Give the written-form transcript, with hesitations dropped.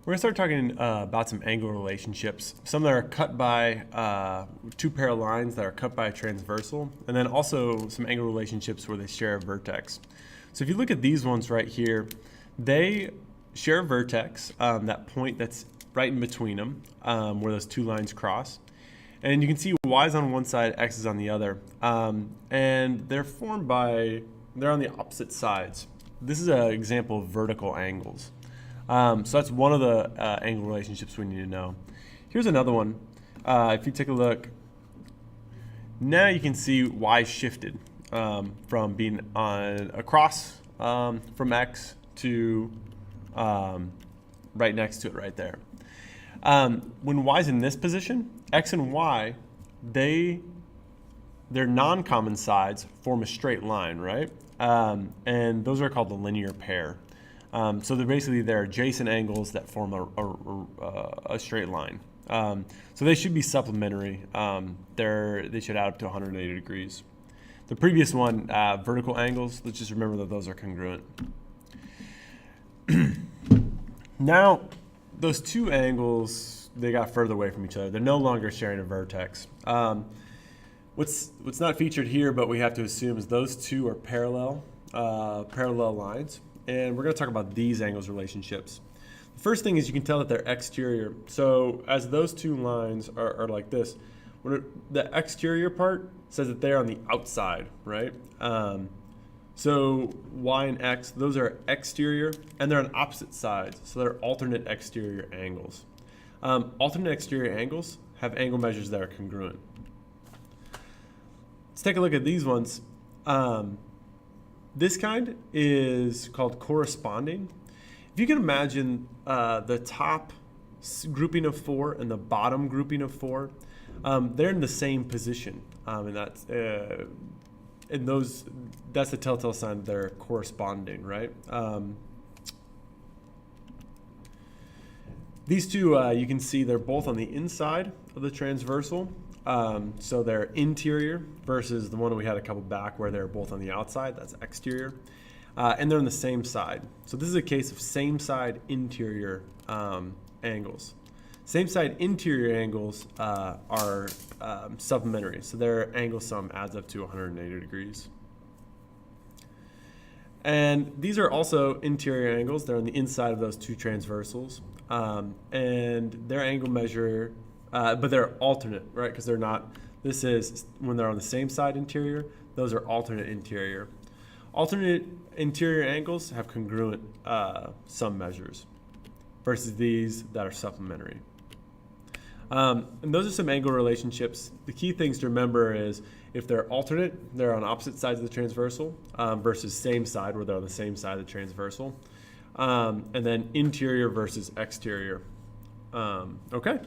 We're going to start talking about some angle relationships. Some that are cut by two parallel lines that are cut by a transversal, and then also some angle relationships where they share a vertex. So if you look at these ones right here, they share a vertex, that point that's right in between them, where those two lines cross. And you can see y is on one side, x is on the other. And they're formed by, they're on the opposite sides. This is an example of vertical angles. So that's one of the angle relationships we need to know. Here's another one. If you take a look, now you can see y shifted from being on across from x to right next to it right there. When y is in this position, x and y, their non-common sides form a straight line, right? And those are called the linear pair. So they're adjacent angles that form a straight line. So they should be supplementary. They should add up to 180 degrees. The previous one, vertical angles, let's just remember that those are congruent. Now, those two angles, they got further away from each other. They're no longer sharing a vertex. What's not featured here, but we have to assume, is those two are parallel lines. And we're going to talk about these angles relationships. The first thing is you can tell that they're exterior. So as those two lines are like this, the exterior part says that they're on the outside, right? So y and x, those are exterior, and they're on opposite sides. So they're alternate exterior angles. Alternate exterior angles have angle measures that are congruent. Let's take a look at these ones. This kind is called corresponding. If you can imagine the top grouping of four and the bottom grouping of four, they're in the same position, and that's the telltale sign that they're corresponding, right? These two, you can see they're both on the inside of the transversal. So they're interior versus the one we had a couple back where they're both on the outside, that's exterior. And they're on the same side. So this is a case of same side interior angles. Same side interior angles are supplementary. So their angle sum adds up to 180 degrees. And these are also interior angles. They're on the inside of those two transversals. And their angle measure, but they're alternate, right? Because they're not, this is when they're on the same side interior, those are alternate interior. Alternate interior angles have congruent sum measures versus these that are supplementary. And those are some angle relationships. The key things to remember is if they're alternate, they're on opposite sides of the transversal versus same side where they're on the same side of the transversal. And then interior versus exterior. Okay.